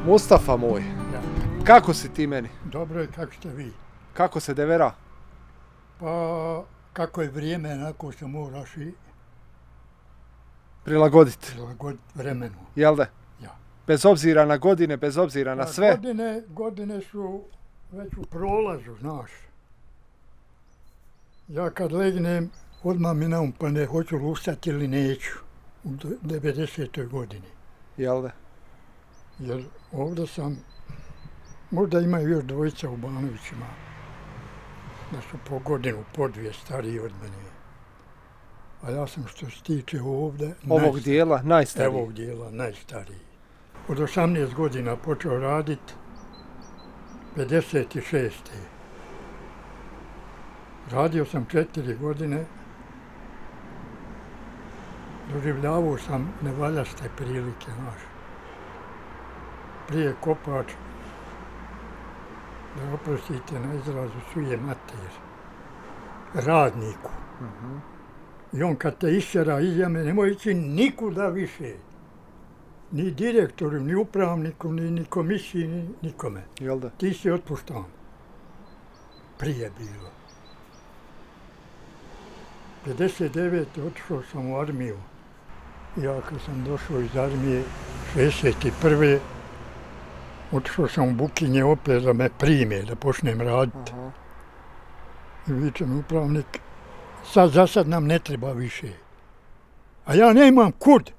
Mustafa moj, Ja. kako si ti meni? Dobro je, kako ste vi? Kako se devera? Pa, kako je vrijeme, onako se moraš i Prilagoditi, prilagoditi vremenu. jel da? Ja. Bez obzira na godine, bez obzira na Pa sve. Godine su već u prolazu, znaš. Ja kad legnem, odmah mi na um pa ne hoću ustati ili neću. U 90. godini. Jel da? Jer ovdje sam, možda imaju još dvojica u Banovićima, da su po godinu, po dvije stariji od mene. A ja sam što se tiče ovdje Ovog dijela najstariji. ovog dijela najstariji. Od 18 godina počeo raditi, 56. Radio sam 4 godine, doživljavao sam nevaljaste prilike, znaš. Prije kopač, da oprostite na izrazu, suje mater, radniku. I on kad te išćera iz jame, nemoj ići nikuda više. Ni direktoru, ni upravniku, ni komisiji, ni nikome. Jel da? Ti si otpuštan. Prije bilo. 59. otišao sam u armiju. Ja kad sam došao iz armije 61. otišao sam u Bukinje opet da me prime, da počnem raditi. Aha. I viče mi upravnik, za sad nam ne treba više. A ja nemam kud.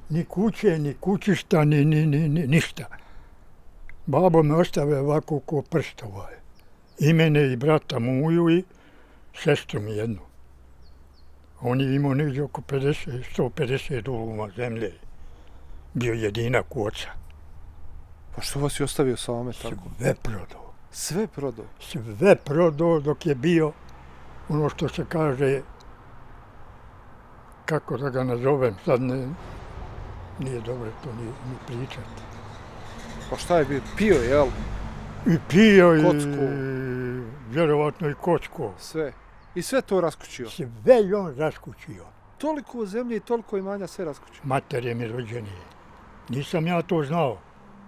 Ni kuće, ni kućišta, ni ništa. Babo me ostave ovako ko prst ovaj. I mene i brata moju i sestru mi jednu. On je imao negdje oko 150 duluma zemlje. Bio jedinak u oca. Pa što vas je ostavio same tako? Sve prodao. Sve prodao? Sve prodao dok je bio ono što se kaže, kako da ga nazovem, sad nije dobro to ni pričati. Pa šta je bio? Pio, jel? I pio Kocku. i vjerovatno i kocku. Sve. I sve to raskućio? Sve je on raskućio. Toliko zemlje i toliko imanja sve raskućio? Mater je mi rođenije. Nisam ja to znao,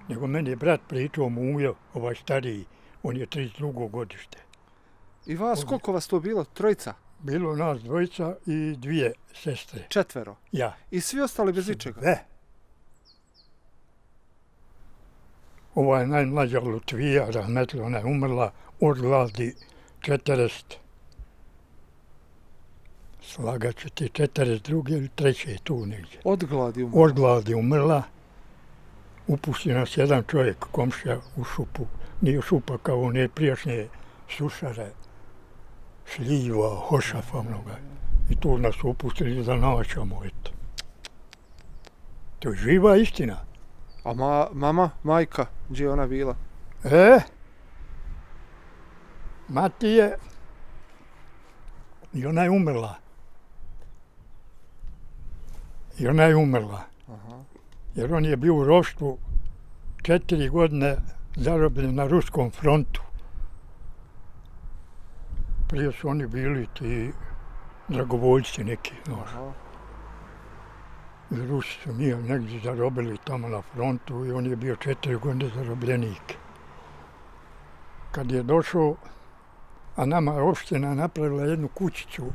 nego meni je brat pričao Mujo, ovaj stariji, on je 32. godište. I vas, koliko vas to bilo? Trojica? Bilo nas dvojica i 2 sestre. 4. Ja. I svi ostali bez ičega? Sve. Ova je najmlađa Lutvija, rahmetli, ona je umrla od gladi 40. Slagat ću ti 42. ili 3. tu negdje. Od gladi umrla? Od gladi umrla. Upustio nas jedan čovjek, komšija, u šupu. Nije šupa kao one prijašnje sušare, šljiva, hošafa mnoga. I tu nas upustili da naćamo, eto. To je živa istina. A mama, majka, gdje je ona bila? Mati je, i ona je umrla. Aha. Jer on je bio u ropstvu 4 godine zarobljen na ruskom frontu. Prije su oni bili ti dragovoljci neki, znaš. Aha. I Rusi su njih negdje zarobili tamo na frontu i on je bio 4 godine zarobljenik. Kad je došao, a nama je opština napravila jednu kućicu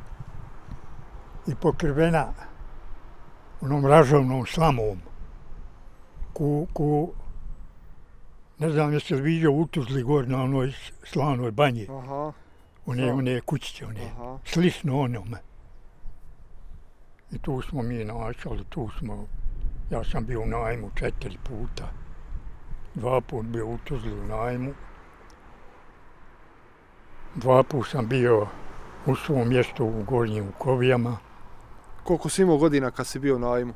i pokrivena onom ražovnom slamom. Ne znam jeste li vidio u Tuzli gor na onoj slanoj banji. Aha. One kućice, Aha. slično onome. I tu smo mi načali, ja sam bio u najmu 4 puta. 2 put bio u Tuzli u najmu. 2 put sam bio u svom mjestu u Gornjim Vukovijama. Koliko si imao godina kad si bio u najmu?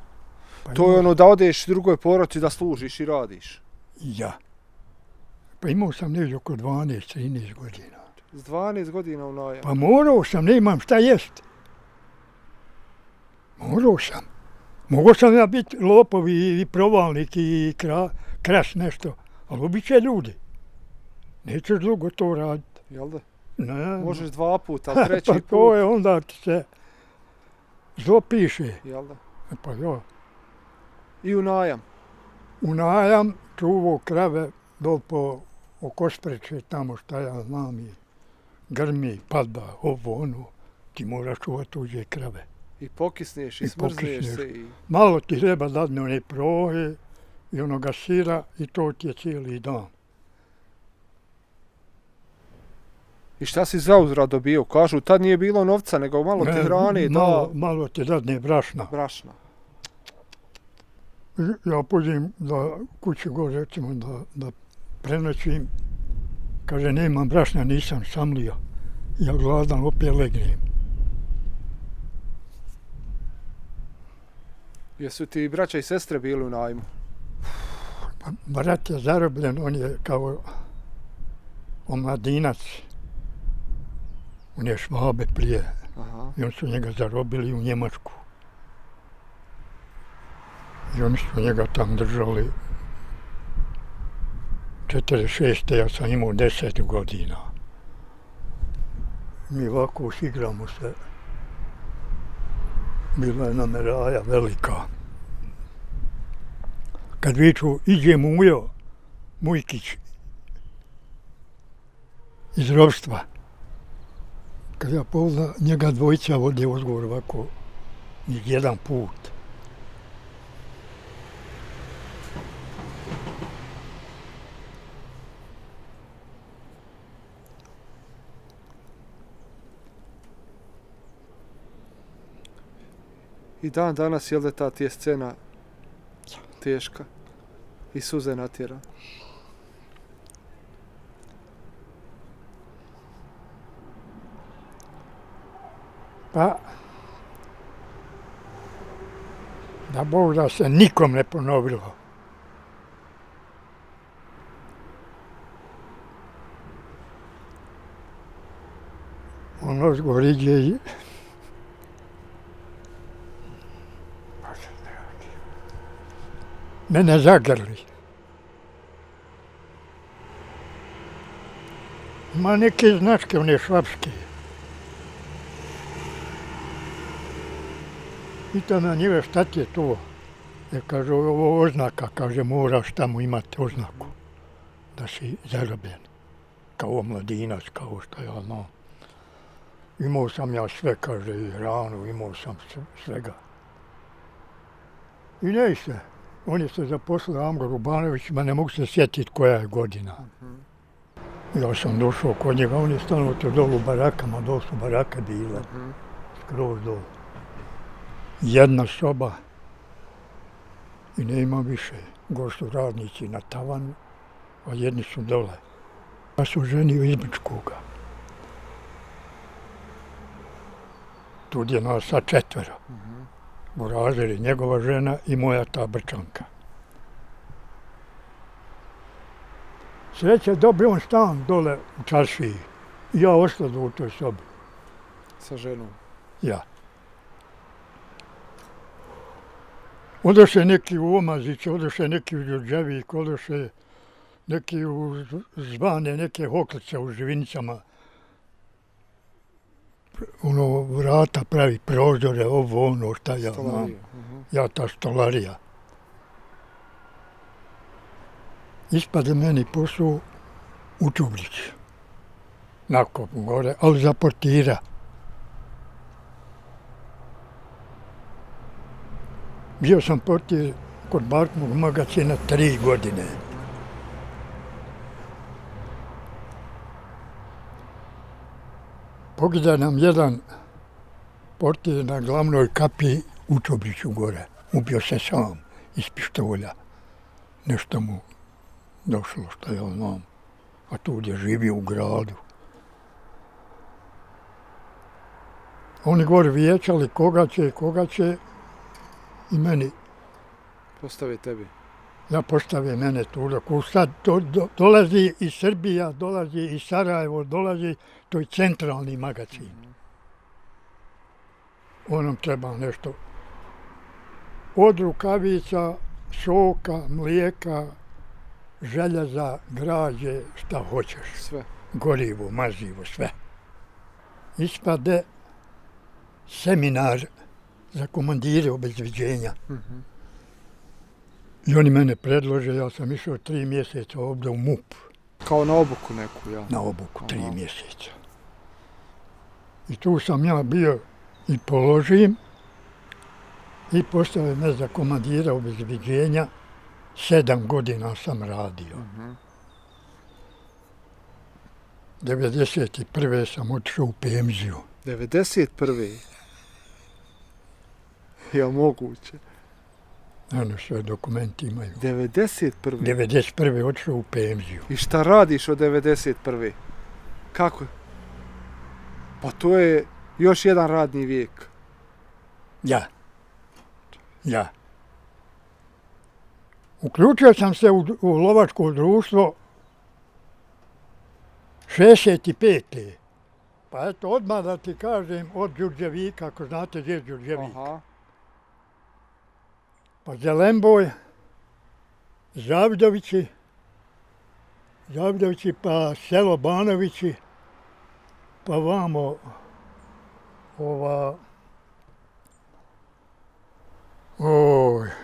Pa To je ono da odeš drugoj porodici da služiš i radiš. Ja. Pa imao sam negdje oko 12-13 godina. S 12 godina u najmu? Pa morao sam, ne imam šta jest. Morao sam. Mogao sam ja biti lopov i provalnik i kraš nešto, ali običaj ljudi. Nećeš dugo to raditi. Jel da? Ne. Možeš 2 puta, ali 3. Pa to je onda ti se zlo piše. Jel da? Pa jo. I u najam? U najam, čuvao krave dol po Okospreče, tamo šta ja znam, i grmi, pada, ovo, ono. Ti moraš čuvati tuđe krave. I pokisneš i smrzneš se i... Malo ti treba dadne one prohe i onoga sira i to ti je cijeli dan. I šta si zauzvrat dobio? Kažu, tad nije bilo novca, nego malo ti hrane, Malo ti dadne brašna. Brašna. Ja pođem da kući gore, recimo, da prenoćim. Kaže, nemam brašna, nisam samlio. Ja gladan opet legnem. Jesu ti braća i sestre bili u najmu? Brat je zarobljen, on je kao omladinac. On je Švabe prije. Aha. I oni su njega zarobili u Njemačku. I oni su njega tam držali 46. Ja sam imao 10 godina. Mi ovako igramo se. Bila je nameraja velika. Kad viču, iđe Mujo, Mujkić, iz ropstva. Kad ja pogledam, njega dvojica vode ozgovor ovako, ni jedan put. I dan danas, jel da ta ti je scena teška i suze natjera? Pa, da Bog da se nikom ne ponovilo. Ono zgoriđe i... Mene zagrli. Ima neke značke, one švapske. Pita na njeve šta ti je to? Jer kaže, ovo oznaka, kaže, moraš tamo imati oznaku da si zarobljen. Kao mladinac, kao što ja znam. Imao sam ja sve, kaže, i hranu, imao sam svega. I ne se. On je se zaposlio Amgo Rubanović, ma ne mogu se sjetiti koja je godina. Ja sam došao kod njega, on je stalno to dolu u barakama, dolu su barake bile, skroz dolu. Jedna soba i nema više. Gore su radnici na tavanu, a jedni su dole. Ja sam ženio iz Brčkoga. Tu je nas sa 4. Burazer je njegova žena i moja ta Brčanka. Sreće, dobio on stan dole u Čaršiji. I ja ostao u toj sobi. Sa ženom? Ja. Odoše neki u Omazić, odoše neki u Đurđevik, odoše neki u Zvane, neke hoklice u Živinicama. Ono, vrata pravi prozore, ovo, ono, šta ja znam. Ja, ta stolarija. Ispade meni posao u Čubrić. Nakon gore, ali za portira. Bio sam portir kod Bartmog magazina 3 godine. Pogida nam jedan portir na glavnoj kapi u Čubriću gore. Ubio se sam iz pištolja. Nešto mu došlo, što ja znam. A tu je živio u gradu. Oni gore vijećali koga će i meni. Postave tebi? Ja postave mene tu. Dok sad dolazi iz Srbija, dolazi iz Sarajevo, dolazi, to je centralni magazin. Onom treba nešto od rukavica, šoka, mlijeka, željeza, građe, šta hoćeš. Sve. Gorivo, mazivo, sve. Ispade seminar za komandire obezbeđenja. I oni mene predlože, ja sam išao 3 mjeseca ovdje u MUP. Kao na obuku neku, ja. Na obuku, 3 Aha. mjeseca. I tu sam ja bio i položim i postao me za komandira obezbeđenja. 7 godina sam radio. 91. sam otišao u penziju. 91. Je moguće? Ono sve dokumenti imaju. 91. 91. otišao u penziju. I šta radiš od 91. Kako? Pa to je još jedan radni vijek. Ja. Uključio sam se u lovačko društvo 65. Pa eto, odmah da ti kažem, od Đurđevika, ako znate gdje je Đurđevik. Aha. Pa Zelenboj, Zavdovići, pa selo Banovići, pa vamo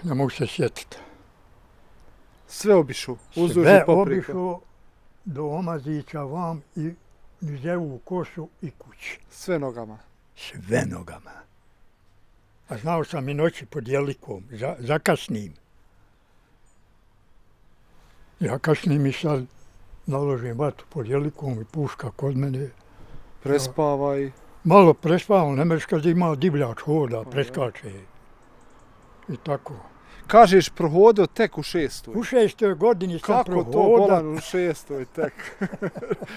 ne mogu se sjetiti. Sve obišu, uzduž Sve i popriko. obišao do Omazića vam i nizevu u kosu i kući. Sve nogama. Sve nogama. A znao sam i noći pod jelikom, zakasnim. Ja kasnim i sad naložim vatu pod jelikom i puška kod mene. Prespavaj. Malo prespavam, ne mreš kad ima divljač hoda, preskače. I tako. Kažeš prohodio tek u 6. U 6. godini sam Kako prohoda. to bolan u 6. tek?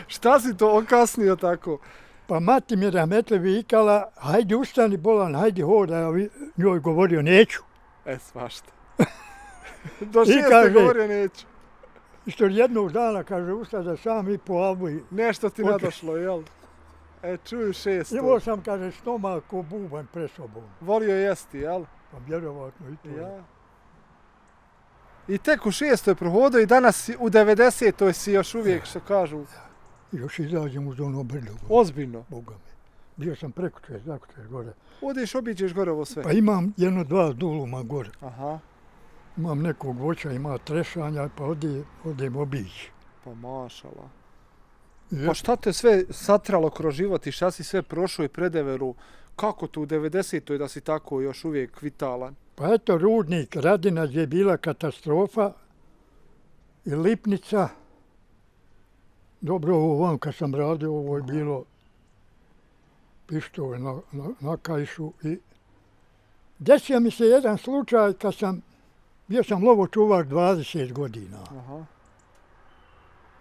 Šta si to okasnio tako? Pa mati mi rahmetli vikala, hajde ustani bolan, hajde hoda, ja njoj govorio neću. Svašta. Do 6. govorio neću. Što jednog dana, kaže, usta da sam i po albu. Nešto ti nadošlo, jel? Čuju 6. Imao sam, kaže, stomak ko bubanj pred sobom. Volio jesti, jel? Pa vjerovatno i to. Ja. I tek u 6. prohodio i danas u 90. si još uvijek, što kažu. Još izađem uz ono brdo. Ozbiljno. Boga mi. Bio sam prekuče, zakuče gore. Odiš, obiđeš gore ovo sve. Pa imam 1-2 duluma gore. Aha. Imam nekog voća, ima trešanja, pa odem obići. Pa mašala. Pa šta te sve satralo kroz život i šta si sve prošao i predeveru? Kako tu u 90. da si tako još uvijek vitalan? Pa eto, Rudnik, Radina gdje je bila katastrofa i Lipnica. Dobro, ovo vam kad sam radio, ovo je bilo pištove na kajšu. I desio mi se jedan slučaj kad bio sam lovočuvar 20 godina. Aha.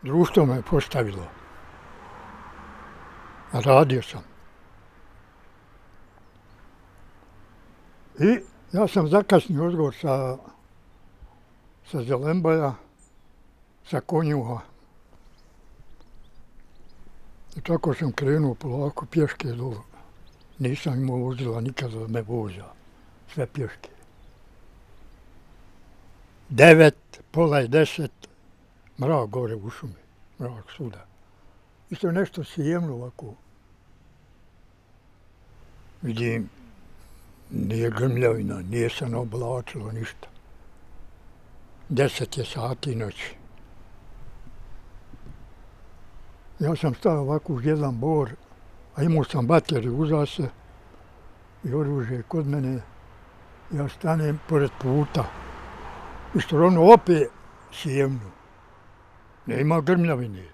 Društvo me postavilo. Radio sam. I ja sam zakasnio odgovor sa Zelenbaja, sa Konjuha. I tako sam krenuo polako pješke dole. Nisam imao vozila nikada da me voza. Sve pješke. 9, pola i 10, mrak gore u šumi. Mrak svuda. Isto nešto sjemno ovako. Vidim, nije grmljavina, nije se naoblačilo ništa. 10 je sati noći. Ja sam stao ovako uz jedan bor, a imao sam bateriju uza se i oružje kod mene. Ja stanem pored puta. I što ono opet sjemno. Nema grmljavine.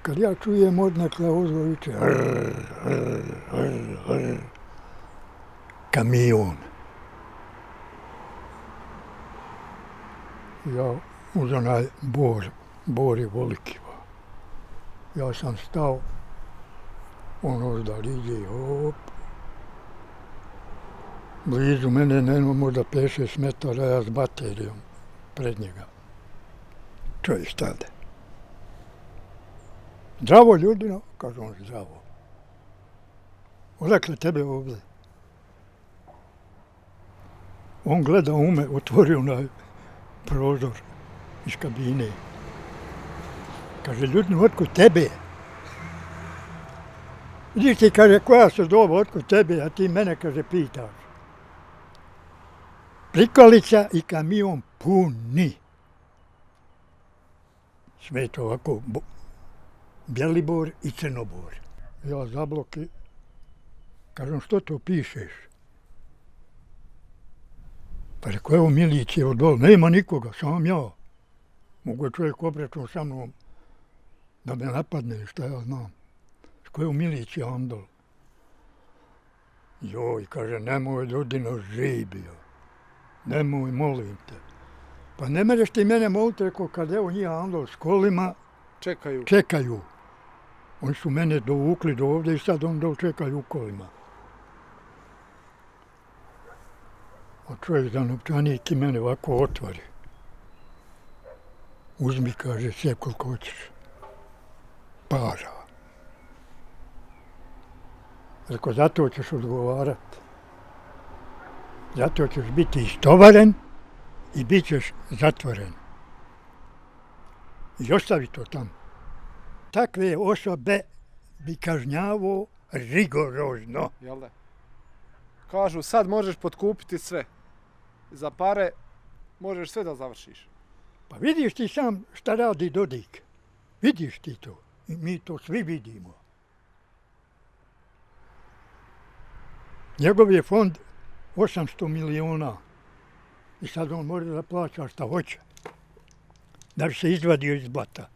Kad ja čujem odnekle ozgo viče kamion. Ja uz onaj bor je veliki. Ja sam stao, on ozdar ide, hop. Blizu mene nema možda 5-6 metara, ja s baterijom pred njega. Čovjek stade. Zdravo ljudino, kaže on, zdravo. Odakle tebe ovdje? On gleda u me, otvorio onaj prozor iz kabine. Kaže, ljudino, otkud tebe? Vidiš ti, kaže, koja se doba, otkud tebe, a ti mene, kaže, pitaš. prikolica i kamion puni. Sve to ovako, Bjelibor i Crnobor. Ja zabloki, kažem, što to pišeš? Pa rekao, evo milicije od dole, nema nikoga, sam ja. Mogu je čovjek obračun sa mnom da me napadne, šta ja znam. Rekao, evo milicije Andol. Joj, kaže, nemoj ljudino žibio. Nemoj, molim te. Pa ne mereš ti mene moliti, rekao, kad evo njih Andol s kolima čekaju. Oni su mene dovukli do ovdje i sad on čekaju u kolima. A čovjek za novčanik i mene ovako otvori. Uzmi, kaže, sve koliko hoćeš. Para. Rekao, zato ćeš odgovarati. Zato ćeš biti istovaren i bit ćeš zatvoren. I ostavi to tamo. Takve osobe bi kažnjavao rigorozno. Jel da? Kažu, sad možeš potkupiti sve. Za pare možeš sve da završiš. Pa vidiš ti sam šta radi Dodik. Vidiš ti to. I mi to svi vidimo. Njegov je fond 800 miliona. I sad on može da plaća šta hoće. Da bi se izvadio iz blata.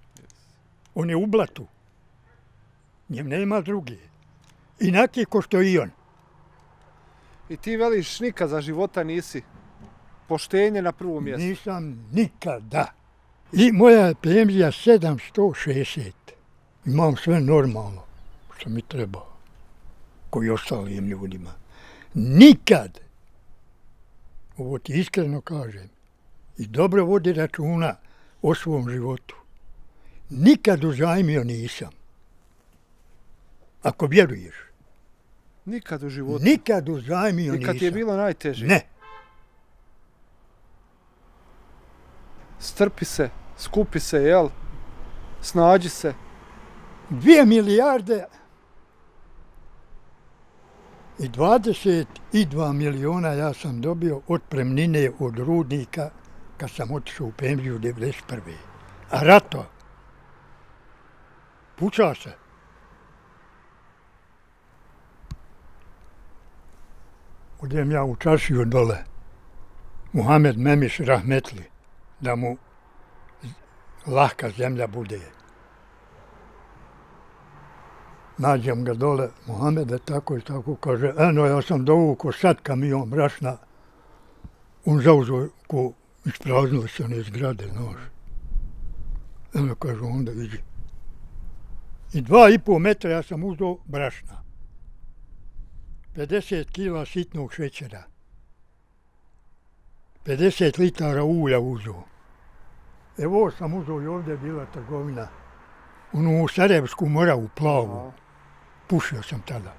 On je u blatu. Njem nema druge. Inaki ko što i on. I ti veliš nikad za života nisi. Poštenje na prvom mjestu. Nisam nikada. I moja je penzija 760. Imam sve normalno što mi treba. Koji ostalim ljudima. Nikad, ovo ti iskreno kažem, i dobro vodi računa o svom životu, nikad uzajmio nisam. Ako vjeruješ. Nikad u životu? Nikad uzajmio nisam. I kad ti je bilo najteže? Ne. Strpi se, skupi se, jel? Snađi se. 2 milijarde i 22 miliona ja sam dobio otpremnine od rudnika kad sam otišao u penziju 1991. A rato puča se. Odem ja u čaršiju dole, Muhamed Memiš rahmetli, da mu lahka zemlja bude. Nađem ga dole, Muhamede, tako i tako, kaže, eno, ja sam dovukao sad kamion brašna, on zauzeo ko ispraznili se one zgrade, znaš. Eno, kaže, onda vidi. I 2,5 metra ja sam uzeo brašna. 50 kila sitnog šećera. 50 litara ulja uzeo. Evo sam uzeo i ovdje je bila trgovina. Onu Sarajevsku Moravu, plavu. Pušio sam tada.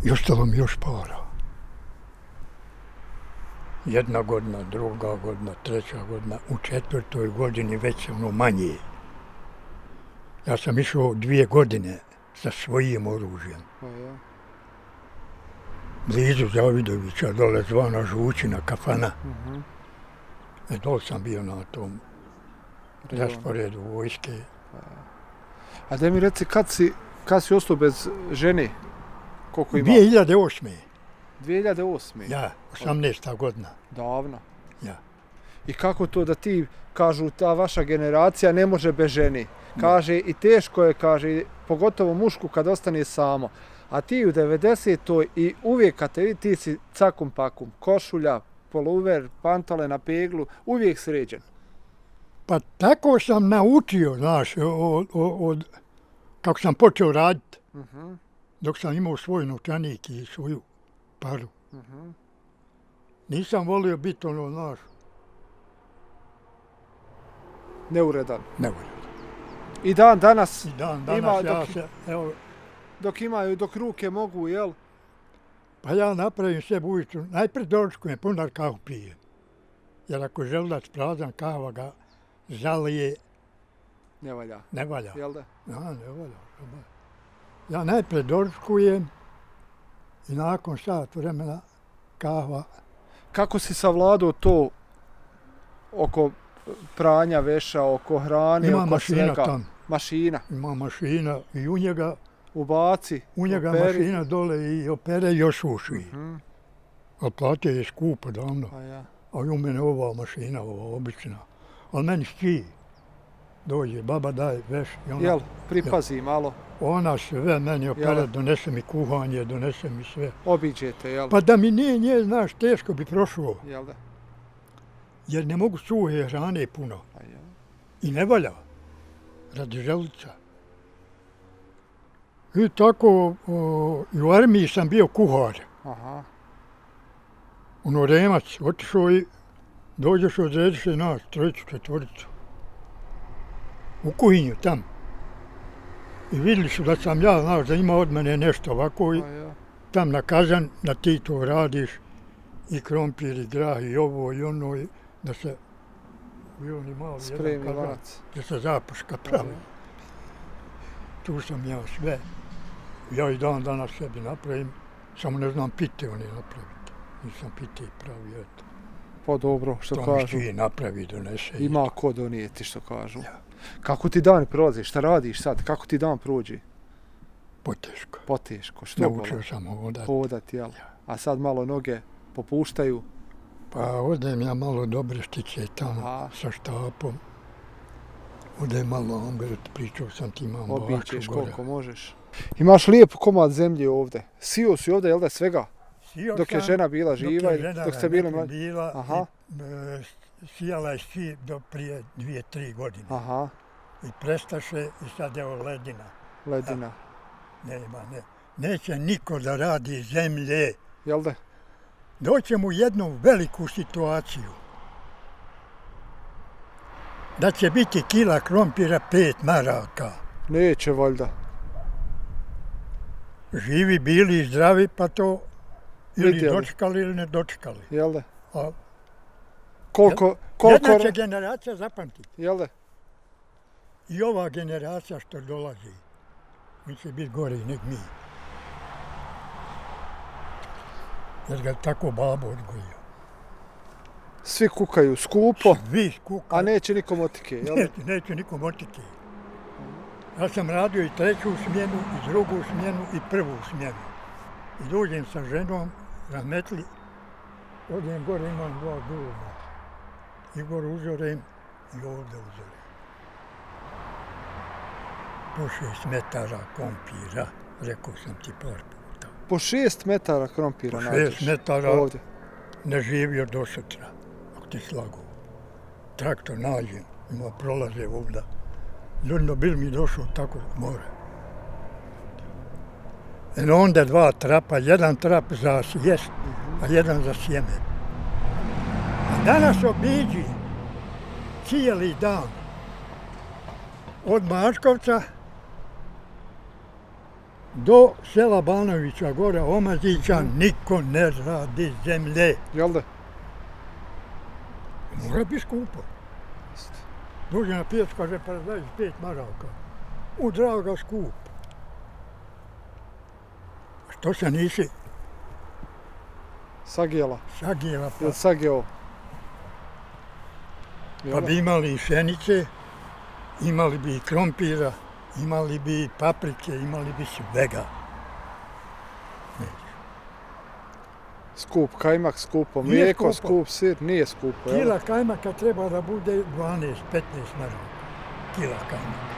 I ostalo mi još para. 1 godina, 2 godina, 3 godina. U 4. godini već se ono manje. Ja sam išao 2 godine sa svojim oružjem. Blizu Zavidovića, dole zvana Žućina, kafana. Dole sam bio na tom rasporedu vojske. A da mi reci, kad si ostao bez žene? Koliko ima? 2008. 2008. Ja, 18. godina. Davno. Ja. I kako to da ti, kažu, ta vaša generacija ne može bez žene? Kaže, i teško je, kaže, pogotovo mušku kad ostane samo. A ti u 90. i uvijek kad te vidi, ti si cakum pakum, košulja, poluver, pantale na peglu, uvijek sređen. Pa tako sam naučio, znaš, kako sam počeo raditi. Dok sam imao svoj novčanik i svoju paru. Nisam volio biti ono, znaš. Neuredan. Neuredan. I dan danas ima, dok ruke mogu, jel? Pa ja napravim sve ujutru. Najprije doručkujem, punar kahu pijem. Jer ako želudac prazan, kava ga zalije. Ne valja. Ne valja. Jel da? Ja, ne valja. Ja najprije doručkujem I nakon sat vremena kahva. Kako si savladao to oko pranja veša, oko hrane, Ima oko mašina svega? tam. Mašina. Ima mašina i u njega Ubaci, operi. mašina dole i opere i osuši. A platio je skupo davno. A ja. A i u mene ova mašina, ova obična. Ali meni šći. Dođe, baba daj veš. I ona, Jel, pripazi malo. ona sve meni opere, Jel? donese mi kuhanje, donese mi sve. Obiđete, jel? Pa da mi nije nje, znaš, teško bi prošlo. Jel da? Jer ne mogu suhe hrane puno. A ja. I ne valja. Radi želuca. I tako, i u armiji sam bio kuhar. Aha. Ono Remac, otišao i dođeš odrediš se nas, trojicu, četvoricu. U kuhinju tam. I vidjeli su da sam ja, znaš, da ima od mene nešto ovako i A ja. tam nakazan da ti to radiš. I krompir, i grah, i ovo, i ono, i da se bio ni malo Spremi jedan kazan, lanac. da se zapuška pravi. Tu sam ja sve. Ja i dan danas sebi napravim, samo ne znam pite oni napraviti. Nisam pite pravio, eto. Pa dobro, što To mi kažu. šći napravi, donese. Ima ko donijeti, što kažu. Ja. Kako ti dan prolazi? Šta radiš sad? Kako ti dan prođe? Poteško. Poteško. Što Naučio sam hodati. Hodati, jel? A sad malo noge popuštaju. Pa odem ja malo do Breštice tamo Aha. sa štapom. Odem malo Ambert, pričao sam ti imam Obiđeš baču gore. koliko možeš. Imaš lijep komad zemlje ovdje. Sio si ovdje, jel da, svega? Sio Dok je sam, žena bila živa, dok ste bili mlađi? bila, Aha. sijala je ski do prije 2-3 godine. Aha, I prestaše i sad je ovo ledina. ledina. Nema, ne. Neće niko da radi zemlje. Jel da? Doćemo u jednu veliku situaciju. Da će biti kila krompira 5 maraka. Neće valjda. Živi, bili i zdravi, pa to ili Vidjeli. dočekali ili ne dočekali. Jel da? A Koliko... jedna će generacija zapamtiti. Jel da? I ova generacija što dolazi, on će biti gori nek mi. Jer ga tako babo odgojio. Svi kukaju skupo, Svi kukaju. a neće nikom otike, jel da? Neće nikom otike. Ja sam radio i 3. smjenu, i 2. smjenu, i 1. smjenu. I dođem sa ženom, rahmetli, odem gore, imam 2 duma. I gore uzorem, i ovdje uzorem. Po 6 metara kompira, rekao sam ti par puta. Po 6 metara krompira Po nađeš. 6 metara Ovdje. ne živio do sutra, ako ti slagu. Traktor nađem, ima prolaze ovdje. Ljudno bil mi došao tako more. I onda 2 trapa, jedan trap za jest, a jedan za sjeme. A danas obiđi cijeli dan od Mačkovca do sela Banovića, gore Omazića, niko ne radi zemlje. Jel da? Mora biti skupo. Dođe na pijac, kaže, pa 25 maraka. U draga skup. Što se nisi Sagijela. sagijela, Jel sagijao? pa bi imali i pšenice, imali bi i krompira, imali bi i paprike, imali bi svega. Skup kajmak, skupo Nije mlijeko, skupo. skup sir, nije skupo, jel? Kila kajmaka treba da bude 12-15 maraka. Kila kajmaka.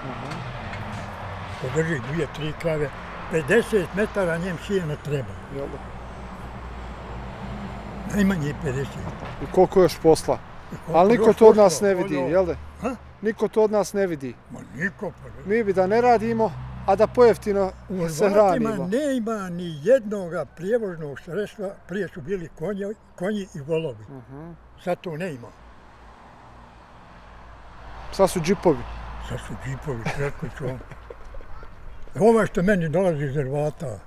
Podrži 2-3 krave, 50 metara njem sjena treba. Jel da? Najmanje 50. I koliko još posla? Koliko Ali niko još to od nas posla, ne vidi, ono, jel da? Ha? Niko to od nas ne vidi. Ma niko pa ne. Mi bi da ne radimo, a da pojeftino U se Hrvatima hranimo. ne ima ni jednoga prijevoznog sredstva, prije su bili konji i volovi. Sad to ne ima. Sad su džipovi. Sad su džipovi, kratko ću vam. Ovaj što meni dolazi iz Hrvata,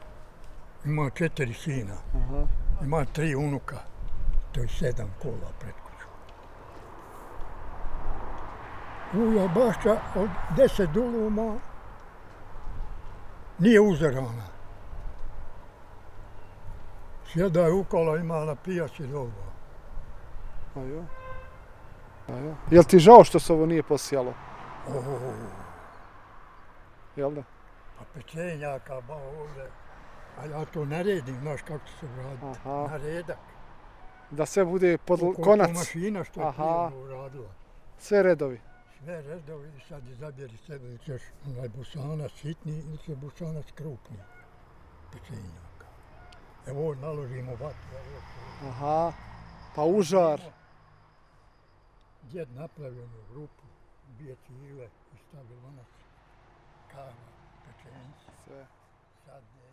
ima 4 sina, ima 3 unuka, to je 7 kola pred kuću. Uja bašća od 10 duluma nije uzorana. Sjedaj u kola, ima na pijaci dobro. A jo. A jo. Jel ti žao što se ovo nije posijalo? Jel da? Pa pečenjaka, ba ovdje. A ja to naredim, znaš kako se radi. Aha. Naredak. Da sve bude pod Koliko konac. mašina što je Aha. prije uradila. Sve redovi. Sve redovi i sad izabjeri sebe ili ćeš onaj busanac sitni ili će busanac krupni. Pečenjaka. Evo naložimo vatru. Aha. Pa užar. Djed napravio onu grupu, 2 cile i stavio lonac, kava, pečenci, Sve. sadne.